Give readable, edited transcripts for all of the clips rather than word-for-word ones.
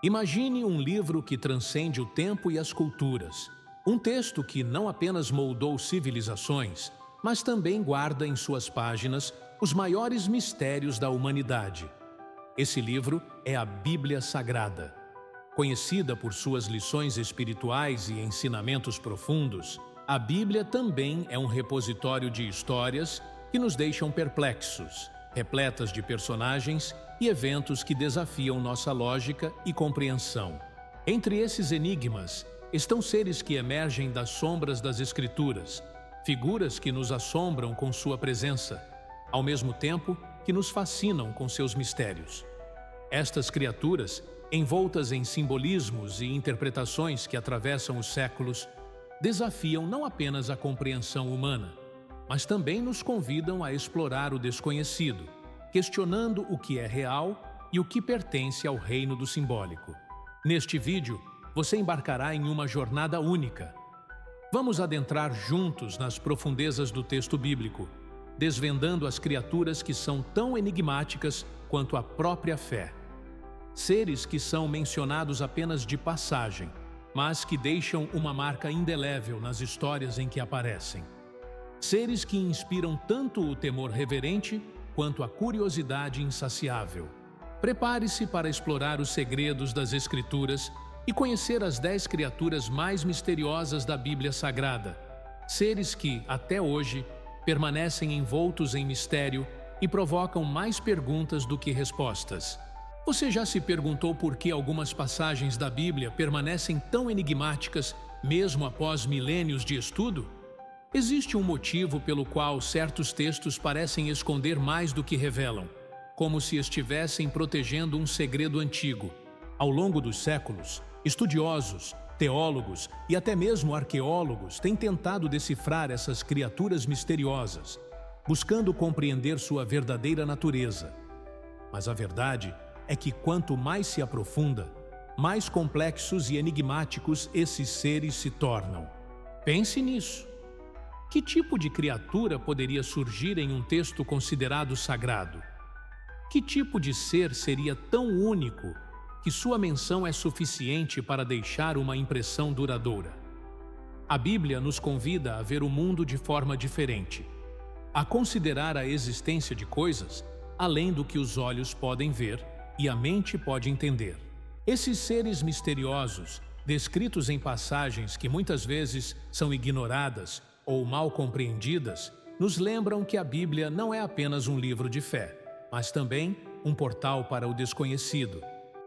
Imagine um livro que transcende o tempo e as culturas. Um texto que não apenas moldou civilizações, mas também guarda em suas páginas os maiores mistérios da humanidade. Esse livro é a Bíblia Sagrada. Conhecida por suas lições espirituais e ensinamentos profundos, a Bíblia também é um repositório de histórias que nos deixam perplexos, repletas de personagens e eventos que desafiam nossa lógica e compreensão. Entre esses enigmas estão seres que emergem das sombras das Escrituras, figuras que nos assombram com sua presença, ao mesmo tempo que nos fascinam com seus mistérios. Estas criaturas, envoltas em simbolismos e interpretações que atravessam os séculos, desafiam não apenas a compreensão humana, mas também nos convidam a explorar o desconhecido, questionando o que é real e o que pertence ao reino do simbólico. Neste vídeo, você embarcará em uma jornada única. Vamos adentrar juntos nas profundezas do texto bíblico, desvendando as criaturas que são tão enigmáticas quanto a própria fé. Seres que são mencionados apenas de passagem, mas que deixam uma marca indelével nas histórias em que aparecem. Seres que inspiram tanto o temor reverente quanto a curiosidade insaciável. Prepare-se para explorar os segredos das Escrituras e conhecer as 10 criaturas mais misteriosas da Bíblia Sagrada. Seres que, até hoje, permanecem envoltos em mistério e provocam mais perguntas do que respostas. Você já se perguntou por que algumas passagens da Bíblia permanecem tão enigmáticas mesmo após milênios de estudo? Existe um motivo pelo qual certos textos parecem esconder mais do que revelam, como se estivessem protegendo um segredo antigo. Ao longo dos séculos, estudiosos, teólogos e até mesmo arqueólogos têm tentado decifrar essas criaturas misteriosas, buscando compreender sua verdadeira natureza. Mas a verdade é que quanto mais se aprofunda, mais complexos e enigmáticos esses seres se tornam. Pense nisso. Que tipo de criatura poderia surgir em um texto considerado sagrado? Que tipo de ser seria tão único que sua menção é suficiente para deixar uma impressão duradoura? A Bíblia nos convida a ver o mundo de forma diferente, a considerar a existência de coisas além do que os olhos podem ver e a mente pode entender. Esses seres misteriosos, descritos em passagens que muitas vezes são ignoradas ou mal compreendidas, nos lembram que a Bíblia não é apenas um livro de fé, mas também um portal para o desconhecido.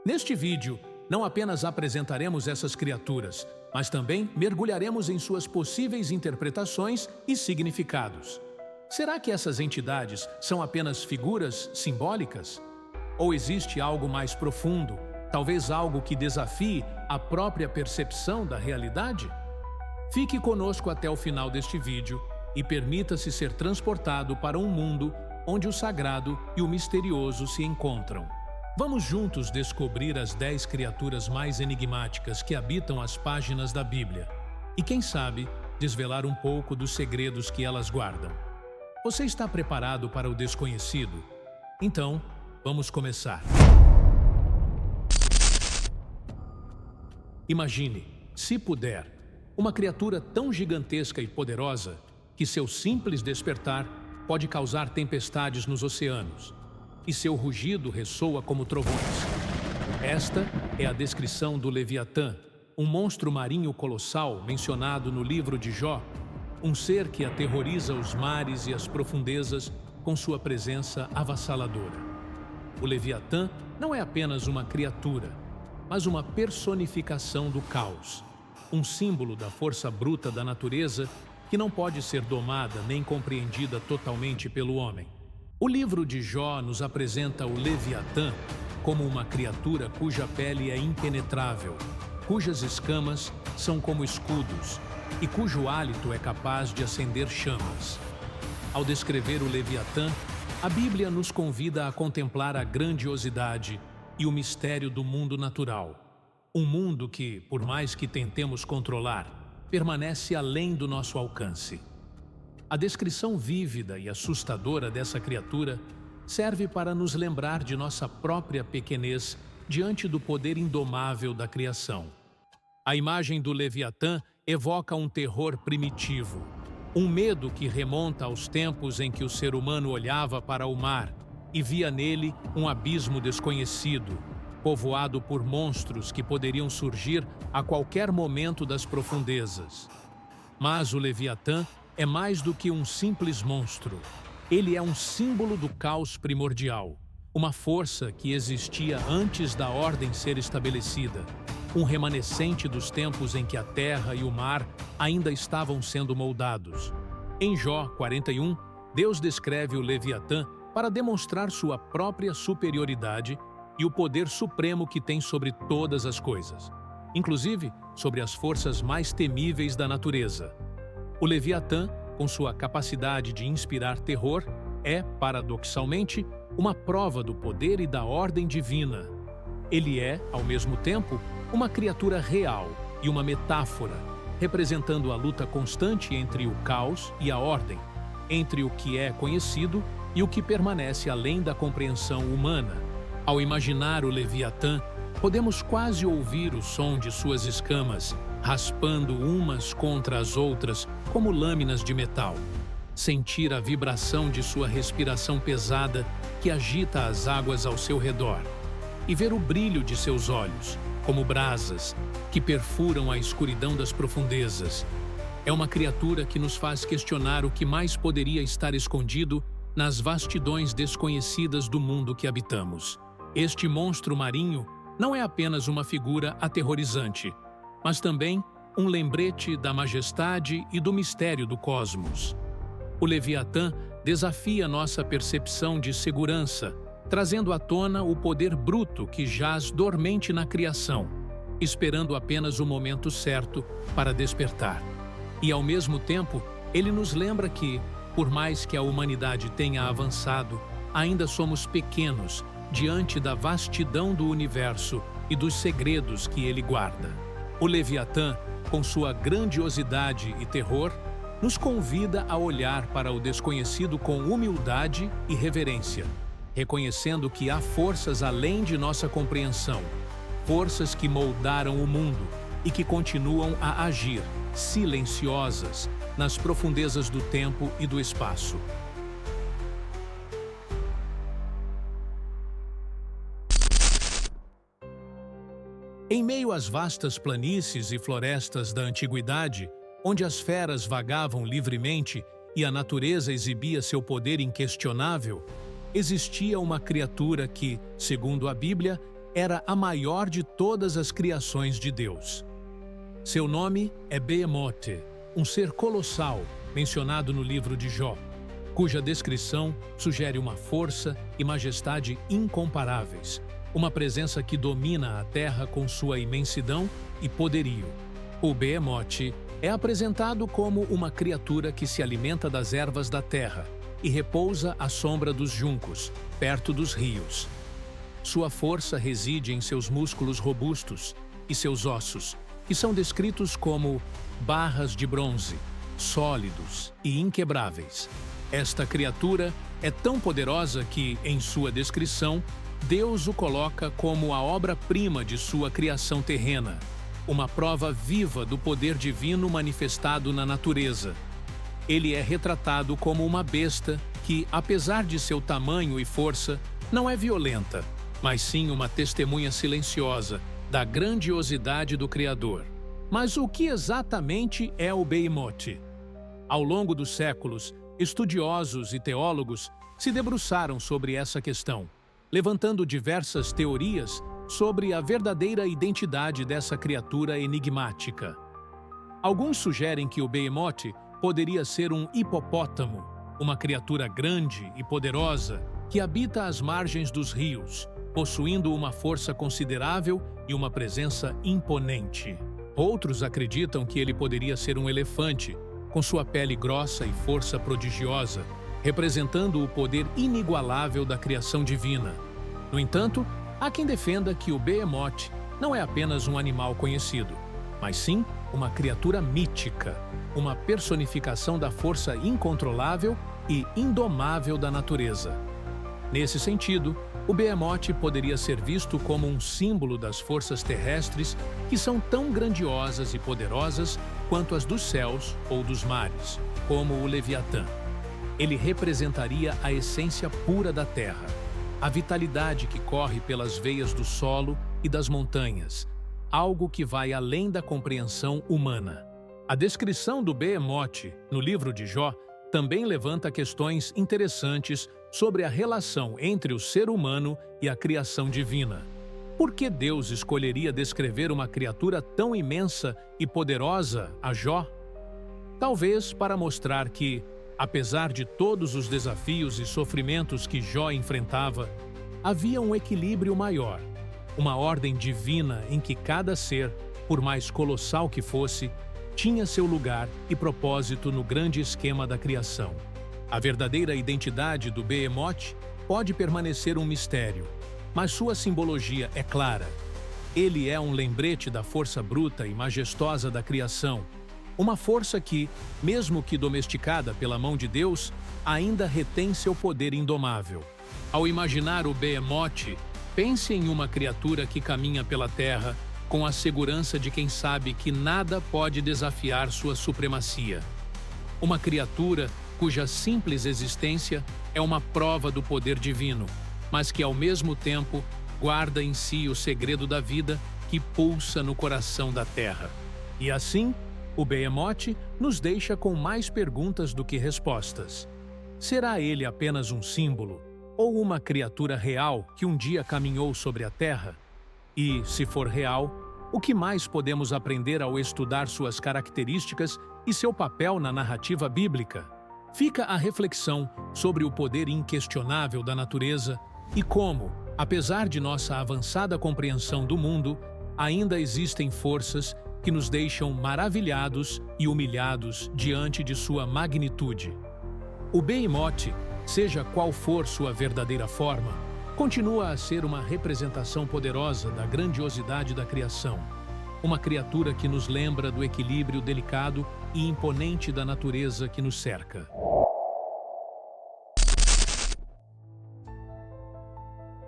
Neste vídeo, não apenas apresentaremos essas criaturas, mas também mergulharemos em suas possíveis interpretações e significados. Será que essas entidades são apenas figuras simbólicas? Ou existe algo mais profundo, talvez algo que desafie a própria percepção da realidade? Fique conosco até o final deste vídeo e permita-se ser transportado para um mundo onde o sagrado e o misterioso se encontram. Vamos juntos descobrir as 10 criaturas mais enigmáticas que habitam as páginas da Bíblia e, quem sabe, desvelar um pouco dos segredos que elas guardam. Você está preparado para o desconhecido? Então, vamos começar. Imagine, se puder, uma criatura tão gigantesca e poderosa que seu simples despertar pode causar tempestades nos oceanos e seu rugido ressoa como trovões. Esta é a descrição do Leviatã, um monstro marinho colossal mencionado no livro de Jó, um ser que aterroriza os mares e as profundezas com sua presença avassaladora. O Leviatã não é apenas uma criatura, mas uma personificação do caos, um símbolo da força bruta da natureza que não pode ser domada nem compreendida totalmente pelo homem. O livro de Jó nos apresenta o Leviatã como uma criatura cuja pele é impenetrável, cujas escamas são como escudos e cujo hálito é capaz de acender chamas. Ao descrever o Leviatã, a Bíblia nos convida a contemplar a grandiosidade e o mistério do mundo natural. Um mundo que, por mais que tentemos controlar, permanece além do nosso alcance. A descrição vívida e assustadora dessa criatura serve para nos lembrar de nossa própria pequenez diante do poder indomável da criação. A imagem do Leviatã evoca um terror primitivo, um medo que remonta aos tempos em que o ser humano olhava para o mar e via nele um abismo desconhecido, povoado por monstros que poderiam surgir a qualquer momento das profundezas. Mas o Leviatã é mais do que um simples monstro. Ele é um símbolo do caos primordial, uma força que existia antes da ordem ser estabelecida, um remanescente dos tempos em que a terra e o mar ainda estavam sendo moldados. Em Jó 41, Deus descreve o Leviatã para demonstrar sua própria superioridade e o poder supremo que tem sobre todas as coisas, inclusive sobre as forças mais temíveis da natureza. O Leviatã, com sua capacidade de inspirar terror, é, paradoxalmente, uma prova do poder e da ordem divina. Ele é, ao mesmo tempo, uma criatura real e uma metáfora, representando a luta constante entre o caos e a ordem, entre o que é conhecido e o que permanece além da compreensão humana. Ao imaginar o Leviatã, podemos quase ouvir o som de suas escamas, raspando umas contra as outras como lâminas de metal. Sentir a vibração de sua respiração pesada que agita as águas ao seu redor. E ver o brilho de seus olhos, como brasas, que perfuram a escuridão das profundezas. É uma criatura que nos faz questionar o que mais poderia estar escondido nas vastidões desconhecidas do mundo que habitamos. Este monstro marinho não é apenas uma figura aterrorizante, mas também um lembrete da majestade e do mistério do cosmos. O Leviatã desafia nossa percepção de segurança, trazendo à tona o poder bruto que jaz dormente na criação, esperando apenas o momento certo para despertar. E, ao mesmo tempo, ele nos lembra que, por mais que a humanidade tenha avançado, ainda somos pequenos diante da vastidão do universo e dos segredos que ele guarda. O Leviatã, com sua grandiosidade e terror, nos convida a olhar para o desconhecido com humildade e reverência, reconhecendo que há forças além de nossa compreensão, forças que moldaram o mundo e que continuam a agir, silenciosas, nas profundezas do tempo e do espaço. Em meio às vastas planícies e florestas da antiguidade, onde as feras vagavam livremente e a natureza exibia seu poder inquestionável, existia uma criatura que, segundo a Bíblia, era a maior de todas as criações de Deus. Seu nome é Behemoth, um ser colossal mencionado no livro de Jó, cuja descrição sugere uma força e majestade incomparáveis, uma presença que domina a terra com sua imensidão e poderio. O Behemoth é apresentado como uma criatura que se alimenta das ervas da terra e repousa à sombra dos juncos, perto dos rios. Sua força reside em seus músculos robustos e seus ossos, que são descritos como barras de bronze, sólidos e inquebráveis. Esta criatura é tão poderosa que, em sua descrição, Deus o coloca como a obra-prima de sua criação terrena, uma prova viva do poder divino manifestado na natureza. Ele é retratado como uma besta que, apesar de seu tamanho e força, não é violenta, mas sim uma testemunha silenciosa da grandiosidade do Criador. Mas o que exatamente é o Behemoth? Ao longo dos séculos, estudiosos e teólogos se debruçaram sobre essa questão, levantando diversas teorias sobre a verdadeira identidade dessa criatura enigmática. Alguns sugerem que o Behemoth poderia ser um hipopótamo, uma criatura grande e poderosa que habita às margens dos rios, possuindo uma força considerável e uma presença imponente. Outros acreditam que ele poderia ser um elefante, com sua pele grossa e força prodigiosa, representando o poder inigualável da criação divina. No entanto, há quem defenda que o Behemoth não é apenas um animal conhecido, mas sim uma criatura mítica, uma personificação da força incontrolável e indomável da natureza. Nesse sentido, O Behemoth poderia ser visto como um símbolo das forças terrestres que são tão grandiosas e poderosas quanto as dos céus ou dos mares, como o Leviatã. Ele representaria a essência pura da terra, a vitalidade que corre pelas veias do solo e das montanhas, algo que vai além da compreensão humana. A descrição do Behemoth no livro de Jó também levanta questões interessantes sobre a relação entre o ser humano e a criação divina. Por que Deus escolheria descrever uma criatura tão imensa e poderosa a Jó? Talvez para mostrar que, apesar de todos os desafios e sofrimentos que Jó enfrentava, havia um equilíbrio maior, uma ordem divina em que cada ser, por mais colossal que fosse, tinha seu lugar e propósito no grande esquema da criação. A verdadeira identidade do Behemoth pode permanecer um mistério, mas sua simbologia é clara. Ele é um lembrete da força bruta e majestosa da criação, uma força que, mesmo que domesticada pela mão de Deus, ainda retém seu poder indomável. Ao imaginar o Behemoth, pense em uma criatura que caminha pela terra com a segurança de quem sabe que nada pode desafiar sua supremacia. Uma criatura cuja simples existência é uma prova do poder divino, mas que ao mesmo tempo guarda em si o segredo da vida que pulsa no coração da terra. E assim, o Behemoth nos deixa com mais perguntas do que respostas. Será ele apenas um símbolo ou uma criatura real que um dia caminhou sobre a terra? E, se for real, o que mais podemos aprender ao estudar suas características e seu papel na narrativa bíblica? Fica a reflexão sobre o poder inquestionável da natureza e como, apesar de nossa avançada compreensão do mundo, ainda existem forças que nos deixam maravilhados e humilhados diante de sua magnitude. O Behemoth, seja qual for sua verdadeira forma, continua a ser uma representação poderosa da grandiosidade da criação, uma criatura que nos lembra do equilíbrio delicado e imponente da natureza que nos cerca.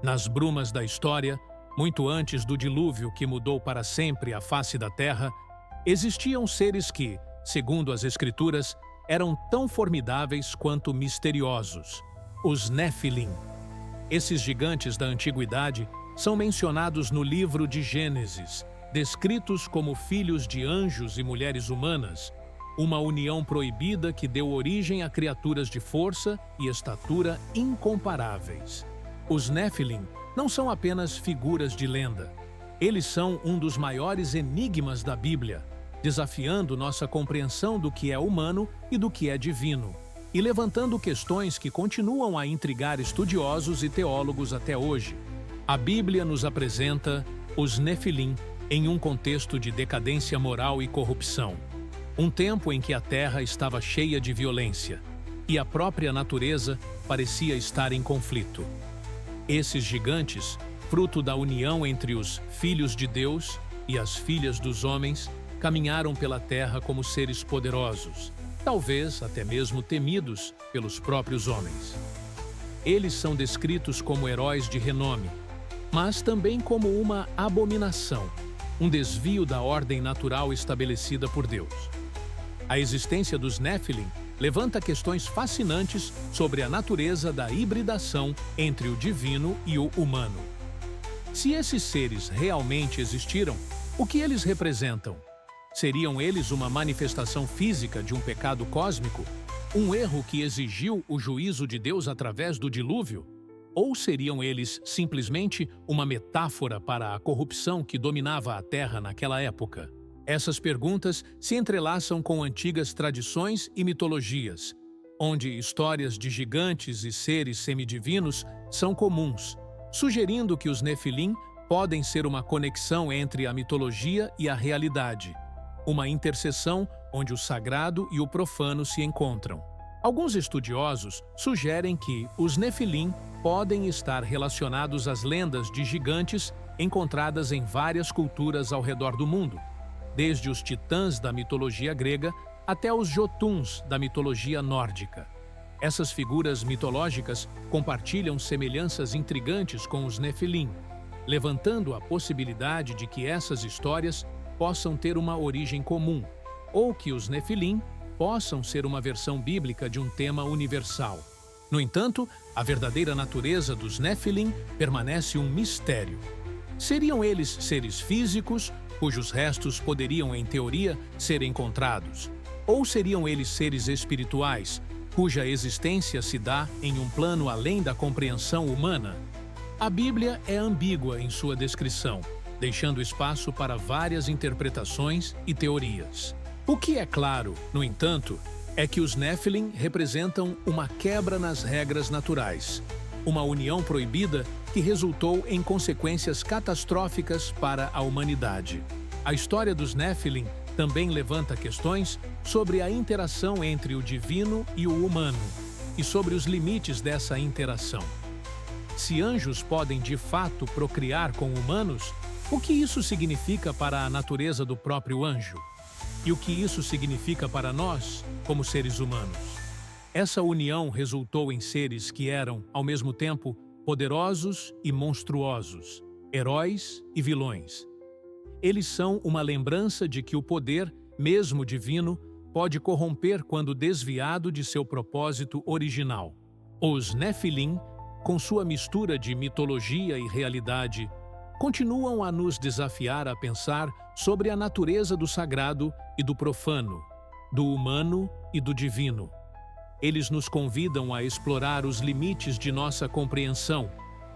Nas brumas da história, muito antes do dilúvio que mudou para sempre a face da terra, existiam seres que, segundo as Escrituras, eram tão formidáveis quanto misteriosos: os Nefilim. Esses gigantes da antiguidade são mencionados no livro de Gênesis, descritos como filhos de anjos e mulheres humanas, uma união proibida que deu origem a criaturas de força e estatura incomparáveis. Os Nefilim não são apenas figuras de lenda. Eles são um dos maiores enigmas da Bíblia, desafiando nossa compreensão do que é humano e do que é divino, e levantando questões que continuam a intrigar estudiosos e teólogos até hoje. A Bíblia nos apresenta os Nefilim em um contexto de decadência moral e corrupção, um tempo em que a terra estava cheia de violência e a própria natureza parecia estar em conflito. Esses gigantes, fruto da união entre os filhos de Deus e as filhas dos homens, caminharam pela terra como seres poderosos, talvez até mesmo temidos pelos próprios homens. Eles são descritos como heróis de renome, mas também como uma abominação, um desvio da ordem natural estabelecida por Deus. A existência dos Nefilim levanta questões fascinantes sobre a natureza da hibridação entre o divino e o humano. Se esses seres realmente existiram, o que eles representam? Seriam eles uma manifestação física de um pecado cósmico? Um erro que exigiu o juízo de Deus através do dilúvio? Ou seriam eles simplesmente uma metáfora para a corrupção que dominava a Terra naquela época? Essas perguntas se entrelaçam com antigas tradições e mitologias, onde histórias de gigantes e seres semidivinos são comuns, sugerindo que os Nefilim podem ser uma conexão entre a mitologia e a realidade, uma interseção onde o sagrado e o profano se encontram. Alguns estudiosos sugerem que os Nefilim podem estar relacionados às lendas de gigantes encontradas em várias culturas ao redor do mundo, desde os titãs da mitologia grega até os jotuns da mitologia nórdica. Essas figuras mitológicas compartilham semelhanças intrigantes com os Nefilim, levantando a possibilidade de que essas histórias possam ter uma origem comum, ou que os Nefilim possam ser uma versão bíblica de um tema universal. No entanto, a verdadeira natureza dos Nefilim permanece um mistério. Seriam eles seres físicos, cujos restos poderiam, em teoria, ser encontrados? Ou seriam eles seres espirituais, cuja existência se dá em um plano além da compreensão humana? A Bíblia é ambígua em sua descrição, deixando espaço para várias interpretações e teorias. O que é claro, no entanto, é que os Nefilim representam uma quebra nas regras naturais, uma união proibida que resultou em consequências catastróficas para a humanidade. A história dos Nefilim também levanta questões sobre a interação entre o divino e o humano e sobre os limites dessa interação. Se anjos podem de fato procriar com humanos, o que isso significa para a natureza do próprio anjo? E o que isso significa para nós, como seres humanos? Essa união resultou em seres que eram, ao mesmo tempo, poderosos e monstruosos, heróis e vilões. Eles são uma lembrança de que o poder, mesmo divino, pode corromper quando desviado de seu propósito original. Os Nefilim, com sua mistura de mitologia e realidade, continuam a nos desafiar a pensar sobre a natureza do sagrado e do profano, do humano e do divino. Eles nos convidam a explorar os limites de nossa compreensão,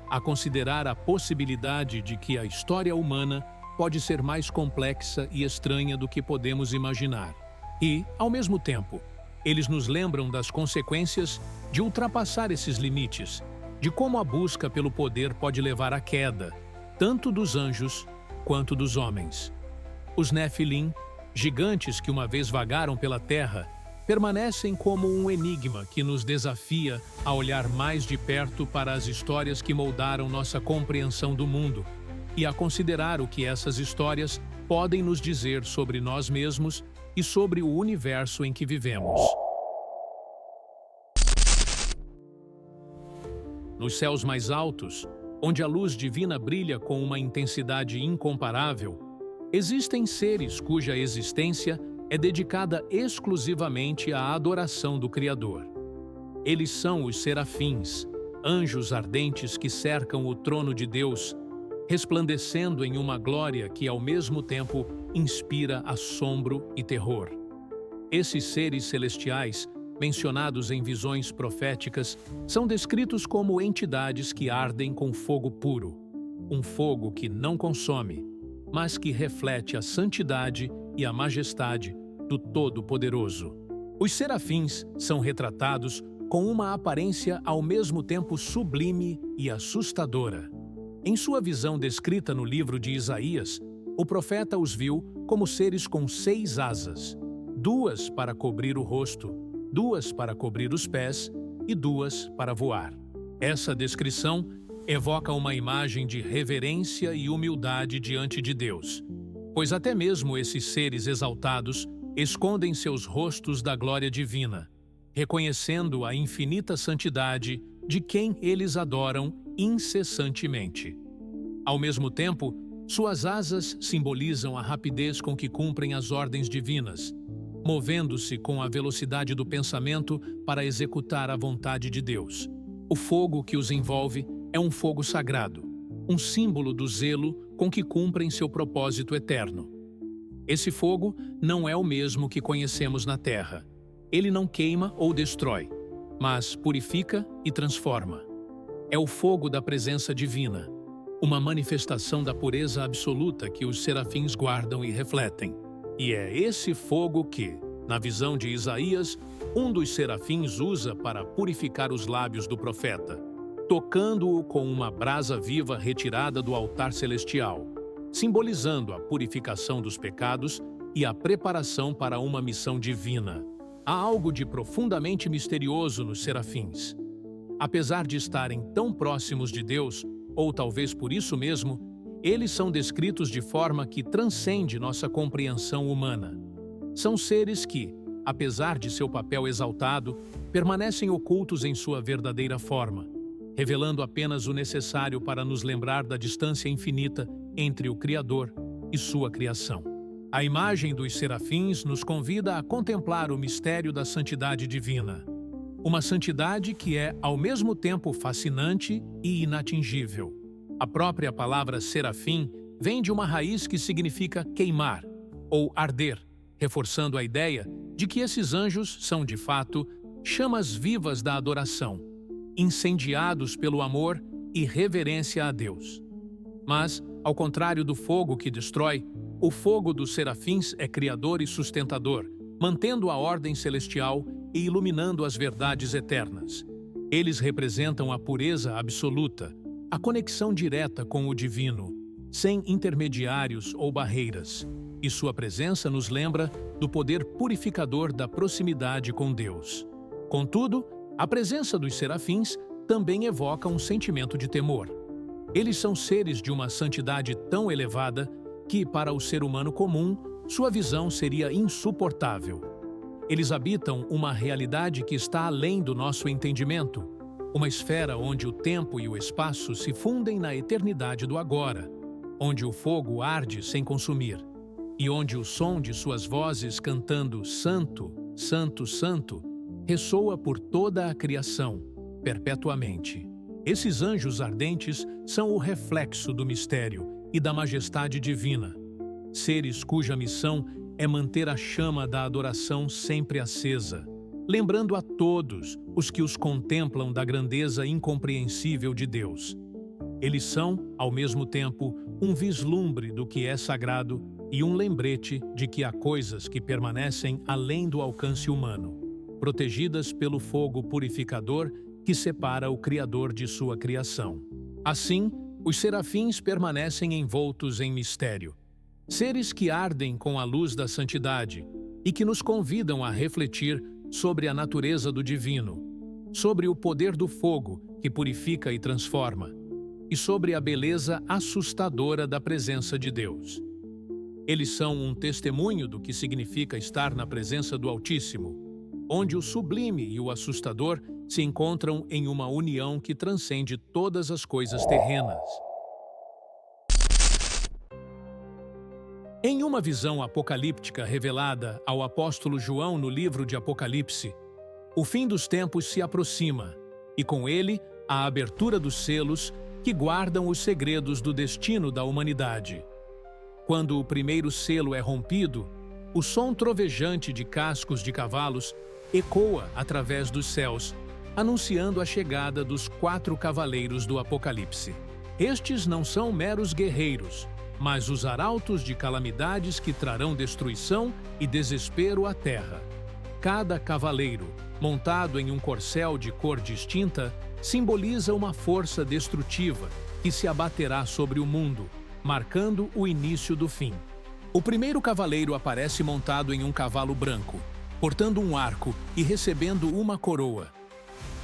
a considerar a possibilidade de que a história humana pode ser mais complexa e estranha do que podemos imaginar. E, ao mesmo tempo, eles nos lembram das consequências de ultrapassar esses limites, de como a busca pelo poder pode levar à queda, tanto dos anjos quanto dos homens. Os Nefilim, gigantes que uma vez vagaram pela terra, permanecem como um enigma que nos desafia a olhar mais de perto para as histórias que moldaram nossa compreensão do mundo e a considerar o que essas histórias podem nos dizer sobre nós mesmos e sobre o universo em que vivemos. Nos céus mais altos, onde a luz divina brilha com uma intensidade incomparável, existem seres cuja existência é dedicada exclusivamente à adoração do Criador. Eles são os serafins, anjos ardentes que cercam o trono de Deus, resplandecendo em uma glória que, ao mesmo tempo, inspira assombro e terror. Esses seres celestiais, mencionados em visões proféticas, são descritos como entidades que ardem com fogo puro, um fogo que não consome, mas que reflete a santidade e a majestade do Todo-Poderoso. Os serafins são retratados com uma aparência ao mesmo tempo sublime e assustadora. Em sua visão descrita no livro de Isaías, o profeta os viu como seres com 6 asas, 2 para cobrir o rosto, 2 para cobrir os pés e 2 para voar. Essa descrição evoca uma imagem de reverência e humildade diante de Deus, pois até mesmo esses seres exaltados escondem seus rostos da glória divina, reconhecendo a infinita santidade de quem eles adoram incessantemente. Ao mesmo tempo, suas asas simbolizam a rapidez com que cumprem as ordens divinas, movendo-se com a velocidade do pensamento para executar a vontade de Deus. O fogo que os envolve é um fogo sagrado, um símbolo do zelo com que cumprem seu propósito eterno. Esse fogo não é o mesmo que conhecemos na Terra. Ele não queima ou destrói, mas purifica e transforma. É o fogo da presença divina, uma manifestação da pureza absoluta que os serafins guardam e refletem. E é esse fogo que, na visão de Isaías, um dos serafins usa para purificar os lábios do profeta, tocando-o com uma brasa viva retirada do altar celestial, simbolizando a purificação dos pecados e a preparação para uma missão divina. Há algo de profundamente misterioso nos serafins. Apesar de estarem tão próximos de Deus, ou talvez por isso mesmo, eles são descritos de forma que transcende nossa compreensão humana. São seres que, apesar de seu papel exaltado, permanecem ocultos em sua verdadeira forma, revelando apenas o necessário para nos lembrar da distância infinita entre o Criador e sua criação. A imagem dos serafins nos convida a contemplar o mistério da santidade divina. Uma santidade que é, ao mesmo tempo, fascinante e inatingível. A própria palavra serafim vem de uma raiz que significa queimar ou arder, reforçando a ideia de que esses anjos são, de fato, chamas vivas da adoração, incendiados pelo amor e reverência a Deus. Mas, ao contrário do fogo que destrói, o fogo dos serafins é criador e sustentador, mantendo a ordem celestial e iluminando as verdades eternas. Eles representam a pureza absoluta, a conexão direta com o divino, sem intermediários ou barreiras, e sua presença nos lembra do poder purificador da proximidade com Deus. Contudo, a presença dos serafins também evoca um sentimento de temor. Eles são seres de uma santidade tão elevada que, para o ser humano comum, sua visão seria insuportável. Eles habitam uma realidade que está além do nosso entendimento, uma esfera onde o tempo e o espaço se fundem na eternidade do agora, onde o fogo arde sem consumir, e onde o som de suas vozes cantando Santo, Santo, Santo, ressoa por toda a criação, perpetuamente. Esses anjos ardentes são o reflexo do mistério e da majestade divina, seres cuja missão é manter a chama da adoração sempre acesa, lembrando a todos os que os contemplam da grandeza incompreensível de Deus. Eles são, ao mesmo tempo, um vislumbre do que é sagrado e um lembrete de que há coisas que permanecem além do alcance humano, protegidas pelo fogo purificador que separa o Criador de sua criação. Assim, os serafins permanecem envoltos em mistério, seres que ardem com a luz da santidade e que nos convidam a refletir sobre a natureza do divino, sobre o poder do fogo que purifica e transforma, e sobre a beleza assustadora da presença de Deus. Eles são um testemunho do que significa estar na presença do Altíssimo, onde o sublime e o assustador se encontram em uma união que transcende todas as coisas terrenas. Em uma visão apocalíptica revelada ao apóstolo João no livro de Apocalipse, o fim dos tempos se aproxima, e com ele a abertura dos selos que guardam os segredos do destino da humanidade. Quando o primeiro selo é rompido, o som trovejante de cascos de cavalos ecoa através dos céus, anunciando a chegada dos 4 cavaleiros do Apocalipse. Estes não são meros guerreiros, mas os arautos de calamidades que trarão destruição e desespero à terra. Cada cavaleiro, montado em um corcel de cor distinta, simboliza uma força destrutiva que se abaterá sobre o mundo, marcando o início do fim. O primeiro cavaleiro aparece montado em um cavalo branco, portando um arco e recebendo uma coroa.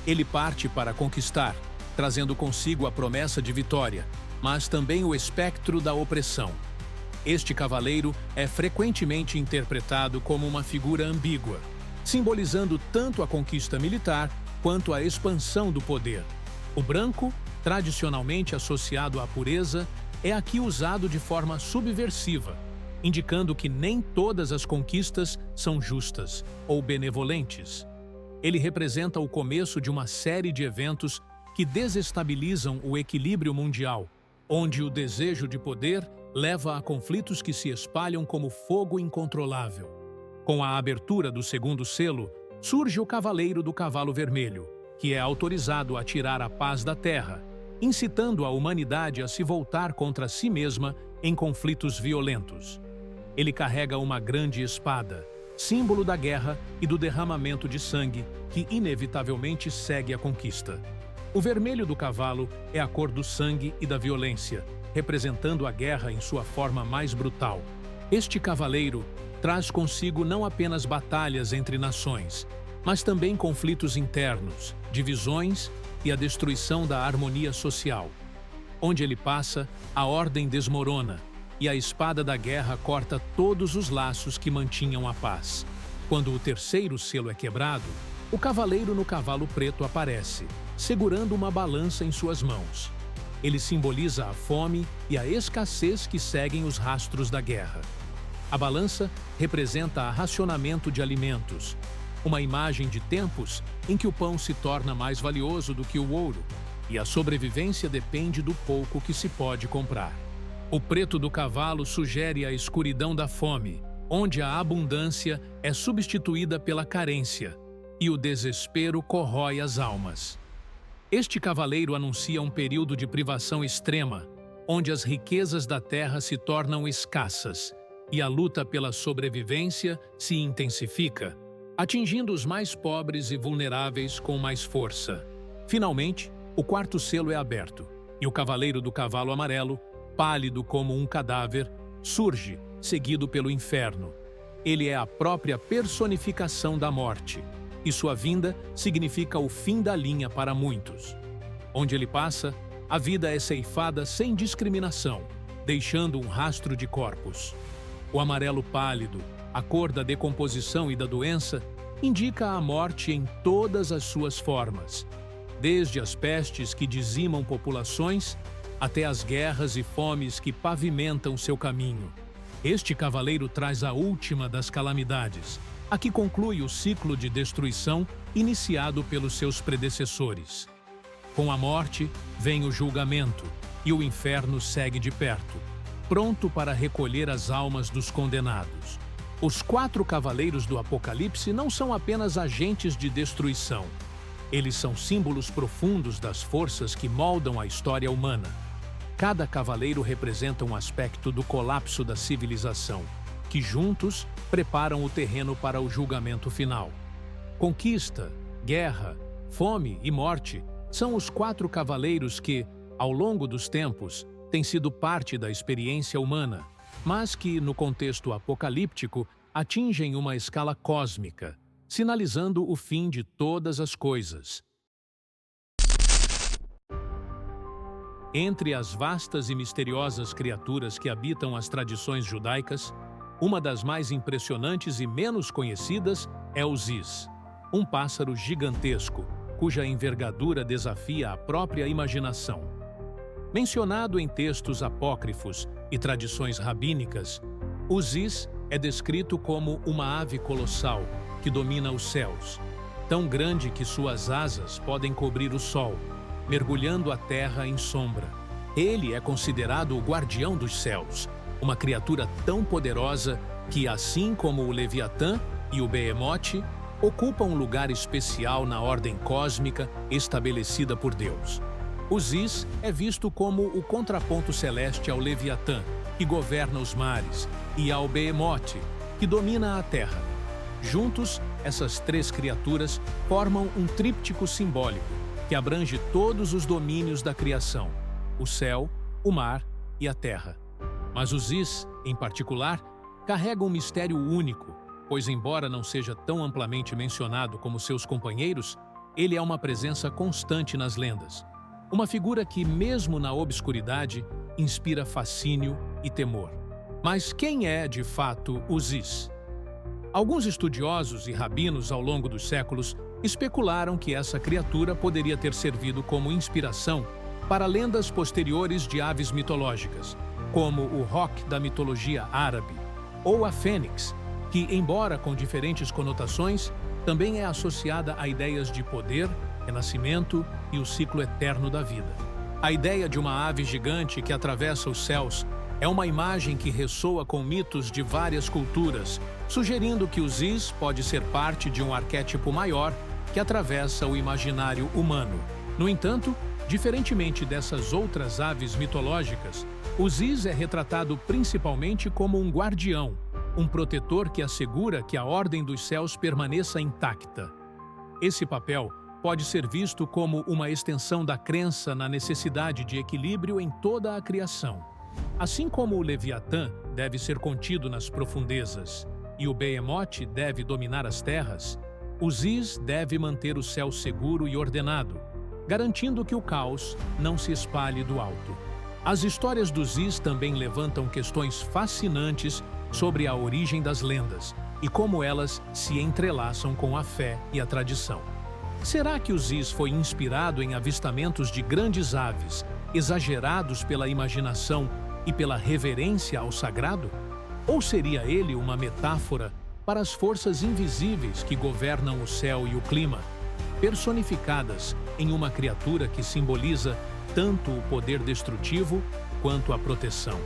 Ele parte para conquistar, trazendo consigo a promessa de vitória, mas também o espectro da opressão. Este cavaleiro é frequentemente interpretado como uma figura ambígua, simbolizando tanto a conquista militar quanto a expansão do poder. O branco, tradicionalmente associado à pureza, é aqui usado de forma subversiva, indicando que nem todas as conquistas são justas ou benevolentes. Ele representa o começo de uma série de eventos que desestabilizam o equilíbrio mundial, onde o desejo de poder leva a conflitos que se espalham como fogo incontrolável. Com a abertura do segundo selo, surge o Cavaleiro do Cavalo Vermelho, que é autorizado a tirar a paz da Terra, incitando a humanidade a se voltar contra si mesma em conflitos violentos. Ele carrega uma grande espada, símbolo da guerra e do derramamento de sangue que inevitavelmente segue a conquista. O vermelho do cavalo é a cor do sangue e da violência, representando a guerra em sua forma mais brutal. Este cavaleiro traz consigo não apenas batalhas entre nações, mas também conflitos internos, divisões e a destruição da harmonia social. Onde ele passa, a ordem desmorona e a espada da guerra corta todos os laços que mantinham a paz. Quando o terceiro selo é quebrado, O cavaleiro no cavalo preto aparece, segurando uma balança em suas mãos. Ele simboliza a fome e a escassez que seguem os rastros da guerra. A balança representa o racionamento de alimentos, uma imagem de tempos em que o pão se torna mais valioso do que o ouro, e a sobrevivência depende do pouco que se pode comprar. O preto do cavalo sugere a escuridão da fome, onde a abundância é substituída pela carência, e o desespero corrói as almas. Este cavaleiro anuncia um período de privação extrema, onde as riquezas da terra se tornam escassas, e a luta pela sobrevivência se intensifica, atingindo os mais pobres e vulneráveis com mais força. Finalmente, o quarto selo é aberto, e o cavaleiro do cavalo amarelo, pálido como um cadáver, surge, seguido pelo inferno. Ele é a própria personificação da morte, e sua vinda significa o fim da linha para muitos. Onde ele passa, a vida é ceifada sem discriminação, deixando um rastro de corpos. O amarelo pálido, a cor da decomposição e da doença, indica a morte em todas as suas formas, desde as pestes que dizimam populações até as guerras e fomes que pavimentam seu caminho. Este cavaleiro traz a última das calamidades, a que conclui o ciclo de destruição iniciado pelos seus predecessores. Com a morte vem o julgamento, e o inferno segue de perto, pronto para recolher as almas dos condenados. Os quatro cavaleiros do Apocalipse não são apenas agentes de destruição. Eles são símbolos profundos das forças que moldam a história humana. Cada cavaleiro representa um aspecto do colapso da civilização, que juntos preparam o terreno para o julgamento final. Conquista, guerra, fome e morte são os quatro cavaleiros que, ao longo dos tempos, têm sido parte da experiência humana, mas que, no contexto apocalíptico, atingem uma escala cósmica, sinalizando o fim de todas as coisas. Entre as vastas e misteriosas criaturas que habitam as tradições judaicas, uma das mais impressionantes e menos conhecidas é o Ziz, um pássaro gigantesco, cuja envergadura desafia a própria imaginação. Mencionado em textos apócrifos e tradições rabínicas, o Ziz é descrito como uma ave colossal que domina os céus, tão grande que suas asas podem cobrir o sol, mergulhando a terra em sombra. Ele é considerado o guardião dos céus, uma criatura tão poderosa que, assim como o Leviatã e o Behemoth, ocupa um lugar especial na ordem cósmica estabelecida por Deus. O Ziz é visto como o contraponto celeste ao Leviatã, que governa os mares, e ao Behemoth, que domina a terra. Juntos, essas três criaturas formam um tríptico simbólico que abrange todos os domínios da criação: o céu, o mar e a terra. Mas o Ziz, em particular, carrega um mistério único, pois, embora não seja tão amplamente mencionado como seus companheiros, ele é uma presença constante nas lendas. Uma figura que, mesmo na obscuridade, inspira fascínio e temor. Mas quem é, de fato, o Ziz? Alguns estudiosos e rabinos ao longo dos séculos especularam que essa criatura poderia ter servido como inspiração para lendas posteriores de aves mitológicas, como o roc da mitologia árabe, ou a fênix, que, embora com diferentes conotações, também é associada a ideias de poder, renascimento e o ciclo eterno da vida. A ideia de uma ave gigante que atravessa os céus é uma imagem que ressoa com mitos de várias culturas, sugerindo que o Ziz pode ser parte de um arquétipo maior que atravessa o imaginário humano. No entanto, diferentemente dessas outras aves mitológicas, o Ziz é retratado principalmente como um guardião, um protetor que assegura que a ordem dos céus permaneça intacta. Esse papel pode ser visto como uma extensão da crença na necessidade de equilíbrio em toda a criação. Assim como o Leviatã deve ser contido nas profundezas e o Behemoth deve dominar as terras, o Ziz deve manter o céu seguro e ordenado, garantindo que o caos não se espalhe do alto. As histórias dos Zis também levantam questões fascinantes sobre a origem das lendas e como elas se entrelaçam com a fé e a tradição. Será que o Zis foi inspirado em avistamentos de grandes aves, exagerados pela imaginação e pela reverência ao sagrado? Ou seria ele uma metáfora para as forças invisíveis que governam o céu e o clima, personificadas em uma criatura que simboliza tanto o poder destrutivo quanto a proteção?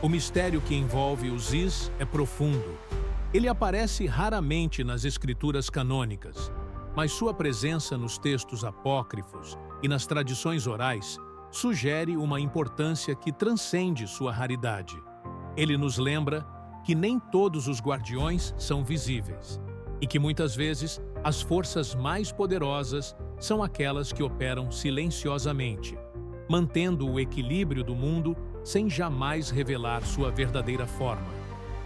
O mistério que envolve os Zis é profundo. Ele aparece raramente nas escrituras canônicas, mas sua presença nos textos apócrifos e nas tradições orais sugere uma importância que transcende sua raridade. Ele nos lembra que nem todos os guardiões são visíveis e que muitas vezes as forças mais poderosas são aquelas que operam silenciosamente, mantendo o equilíbrio do mundo sem jamais revelar sua verdadeira forma.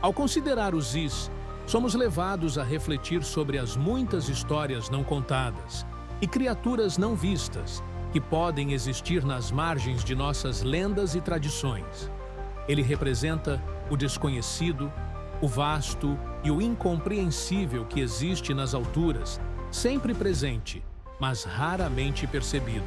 Ao considerar os Zis, somos levados a refletir sobre as muitas histórias não contadas e criaturas não vistas que podem existir nas margens de nossas lendas e tradições. Ele representa o desconhecido, o vasto e o incompreensível que existe nas alturas, sempre presente, mas raramente percebido.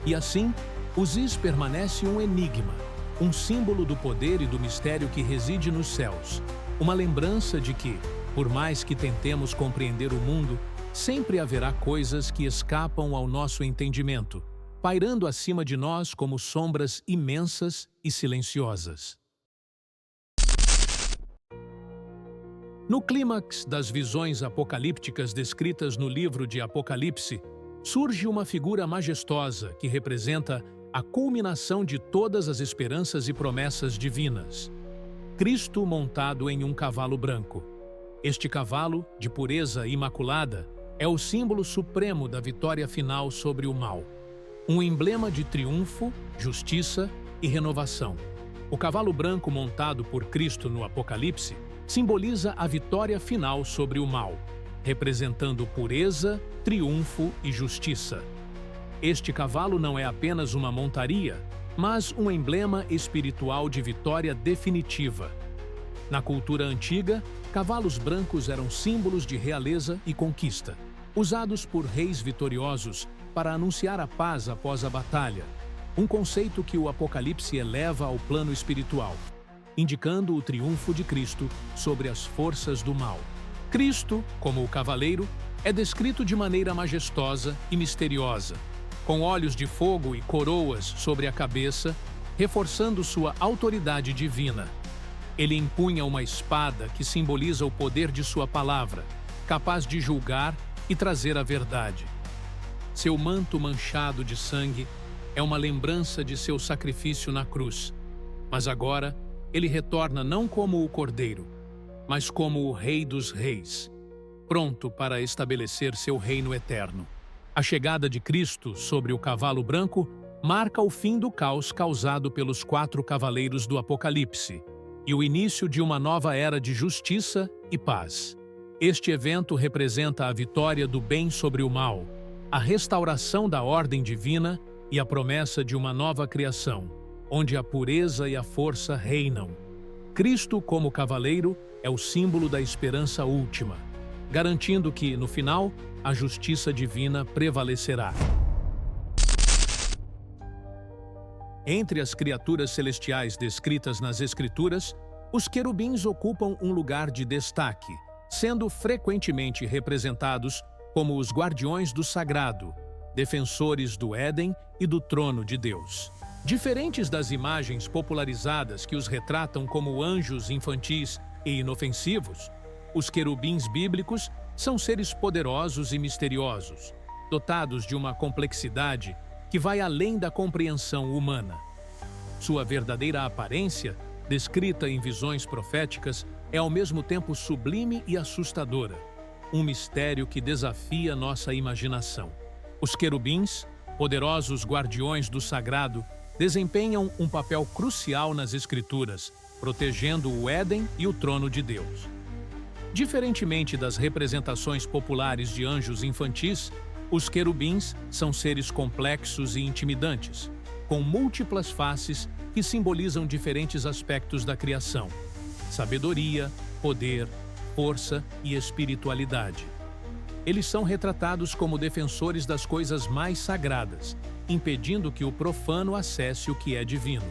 E assim, o Zis permanece um enigma, um símbolo do poder e do mistério que reside nos céus, uma lembrança de que, por mais que tentemos compreender o mundo, sempre haverá coisas que escapam ao nosso entendimento, pairando acima de nós como sombras imensas e silenciosas. No clímax das visões apocalípticas descritas no livro de Apocalipse, surge uma figura majestosa que representa a culminação de todas as esperanças e promessas divinas. Cristo montado em um cavalo branco. Este cavalo, de pureza imaculada, é o símbolo supremo da vitória final sobre o mal. Um emblema de triunfo, justiça e renovação. O cavalo branco montado por Cristo no Apocalipse simboliza a vitória final sobre o mal, representando pureza, triunfo e justiça. Este cavalo não é apenas uma montaria, mas um emblema espiritual de vitória definitiva. Na cultura antiga, cavalos brancos eram símbolos de realeza e conquista, usados por reis vitoriosos para anunciar a paz após a batalha, um conceito que o Apocalipse eleva ao plano espiritual, indicando o triunfo de Cristo sobre as forças do mal. Cristo, como o cavaleiro, é descrito de maneira majestosa e misteriosa, com olhos de fogo e coroas sobre a cabeça, reforçando sua autoridade divina. Ele empunha uma espada que simboliza o poder de sua palavra, capaz de julgar e trazer a verdade. Seu manto manchado de sangue é uma lembrança de seu sacrifício na cruz, mas agora ele retorna não como o Cordeiro, mas como o Rei dos Reis, pronto para estabelecer seu reino eterno. A chegada de Cristo sobre o cavalo branco marca o fim do caos causado pelos 4 cavaleiros do Apocalipse e o início de uma nova era de justiça e paz. Este evento representa a vitória do bem sobre o mal, a restauração da ordem divina e a promessa de uma nova criação, onde a pureza e a força reinam. Cristo, como cavaleiro, é o símbolo da esperança última, garantindo que, no final, a justiça divina prevalecerá. Entre as criaturas celestiais descritas nas Escrituras, os querubins ocupam um lugar de destaque, sendo frequentemente representados como os guardiões do sagrado, defensores do Éden e do trono de Deus. Diferentes das imagens popularizadas que os retratam como anjos infantis e inofensivos, os querubins bíblicos são seres poderosos e misteriosos, dotados de uma complexidade que vai além da compreensão humana. Sua verdadeira aparência, descrita em visões proféticas, é ao mesmo tempo sublime e assustadora, um mistério que desafia nossa imaginação. Os querubins, poderosos guardiões do sagrado, desempenham um papel crucial nas Escrituras, protegendo o Éden e o trono de Deus. Diferentemente das representações populares de anjos infantis, os querubins são seres complexos e intimidantes, com múltiplas faces que simbolizam diferentes aspectos da criação: sabedoria, poder, força e espiritualidade. Eles são retratados como defensores das coisas mais sagradas, impedindo que o profano acesse o que é divino.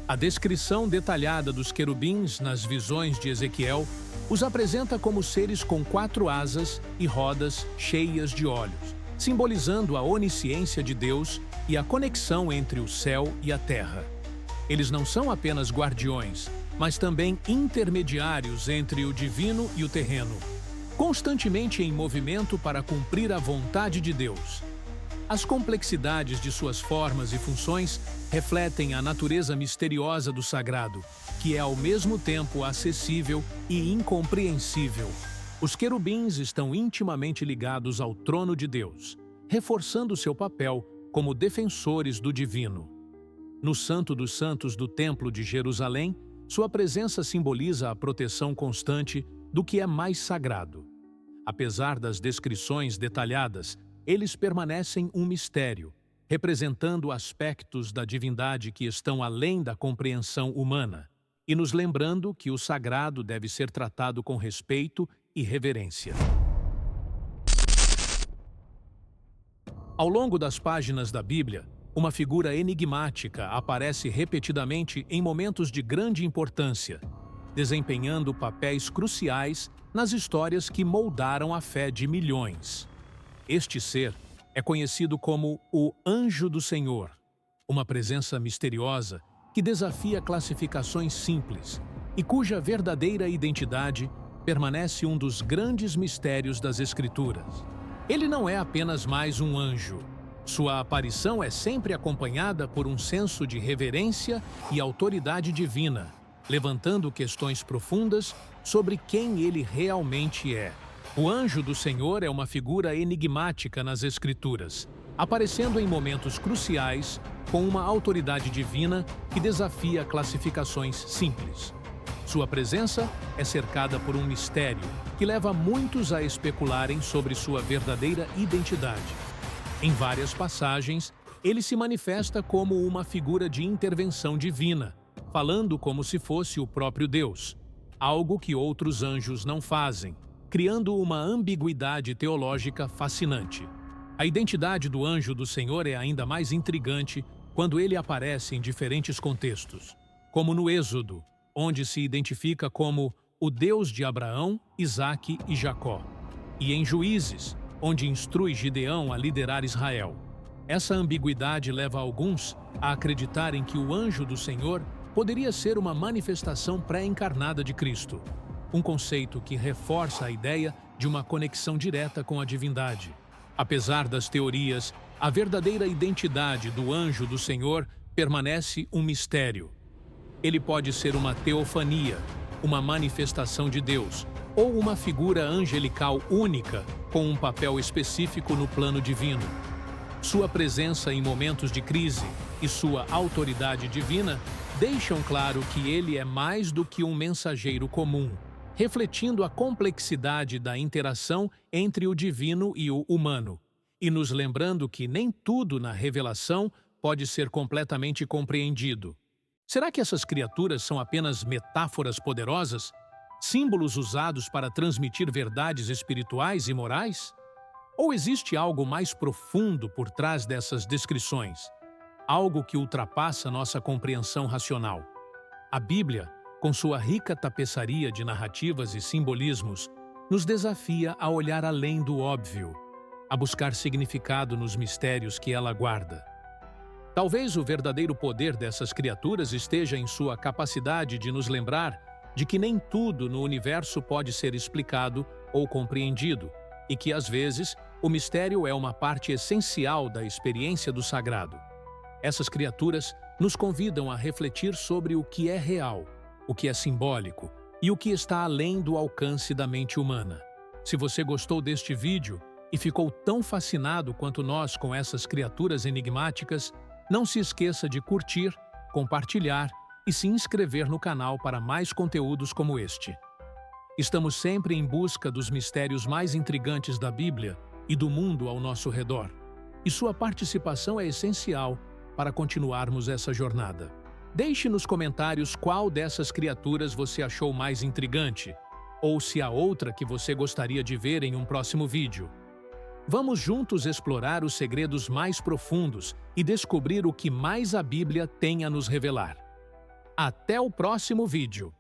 A descrição detalhada dos querubins nas visões de Ezequiel os apresenta como seres com 4 asas e rodas cheias de olhos, simbolizando a onisciência de Deus e a conexão entre o céu e a terra. Eles não são apenas guardiões, mas também intermediários entre o divino e o terreno, constantemente em movimento para cumprir a vontade de Deus. As complexidades de suas formas e funções refletem a natureza misteriosa do sagrado, que é ao mesmo tempo acessível e incompreensível. Os querubins estão intimamente ligados ao trono de Deus, reforçando seu papel como defensores do divino. No Santo dos Santos do Templo de Jerusalém, sua presença simboliza a proteção constante do que é mais sagrado. Apesar das descrições detalhadas, eles permanecem um mistério, representando aspectos da divindade que estão além da compreensão humana, e nos lembrando que o sagrado deve ser tratado com respeito e reverência. Ao longo das páginas da Bíblia, uma figura enigmática aparece repetidamente em momentos de grande importância, desempenhando papéis cruciais nas histórias que moldaram a fé de milhões. Este ser é conhecido como o Anjo do Senhor, uma presença misteriosa que desafia classificações simples e cuja verdadeira identidade permanece um dos grandes mistérios das Escrituras. Ele não é apenas mais um anjo. Sua aparição é sempre acompanhada por um senso de reverência e autoridade divina, levantando questões profundas sobre quem ele realmente é. O Anjo do Senhor é uma figura enigmática nas Escrituras, aparecendo em momentos cruciais com uma autoridade divina que desafia classificações simples. Sua presença é cercada por um mistério que leva muitos a especularem sobre sua verdadeira identidade. Em várias passagens, ele se manifesta como uma figura de intervenção divina, falando como se fosse o próprio Deus, algo que outros anjos não fazem, criando uma ambiguidade teológica fascinante. A identidade do Anjo do Senhor é ainda mais intrigante quando ele aparece em diferentes contextos, como no Êxodo, onde se identifica como o Deus de Abraão, Isaque e Jacó, e em Juízes, onde instrui Gideão a liderar Israel. Essa ambiguidade leva alguns a acreditarem que o Anjo do Senhor poderia ser uma manifestação pré-encarnada de Cristo, um conceito que reforça a ideia de uma conexão direta com a divindade. Apesar das teorias, a verdadeira identidade do Anjo do Senhor permanece um mistério. Ele pode ser uma teofania, uma manifestação de Deus, ou uma figura angelical única com um papel específico no plano divino. Sua presença em momentos de crise e sua autoridade divina deixam claro que ele é mais do que um mensageiro comum, refletindo a complexidade da interação entre o divino e o humano, e nos lembrando que nem tudo na revelação pode ser completamente compreendido. Será que essas criaturas são apenas metáforas poderosas? Símbolos usados para transmitir verdades espirituais e morais? Ou existe algo mais profundo por trás dessas descrições? Algo que ultrapassa nossa compreensão racional? A Bíblia, com sua rica tapeçaria de narrativas e simbolismos, nos desafia a olhar além do óbvio, a buscar significado nos mistérios que ela guarda. Talvez o verdadeiro poder dessas criaturas esteja em sua capacidade de nos lembrar de que nem tudo no universo pode ser explicado ou compreendido, e que, às vezes, o mistério é uma parte essencial da experiência do sagrado. Essas criaturas nos convidam a refletir sobre o que é real, o que é simbólico e o que está além do alcance da mente humana. Se você gostou deste vídeo e ficou tão fascinado quanto nós com essas criaturas enigmáticas, não se esqueça de curtir, compartilhar e se inscrever no canal para mais conteúdos como este. Estamos sempre em busca dos mistérios mais intrigantes da Bíblia e do mundo ao nosso redor, e sua participação é essencial para continuarmos essa jornada. Deixe nos comentários qual dessas criaturas você achou mais intrigante, ou se há outra que você gostaria de ver em um próximo vídeo. Vamos juntos explorar os segredos mais profundos e descobrir o que mais a Bíblia tem a nos revelar. Até o próximo vídeo!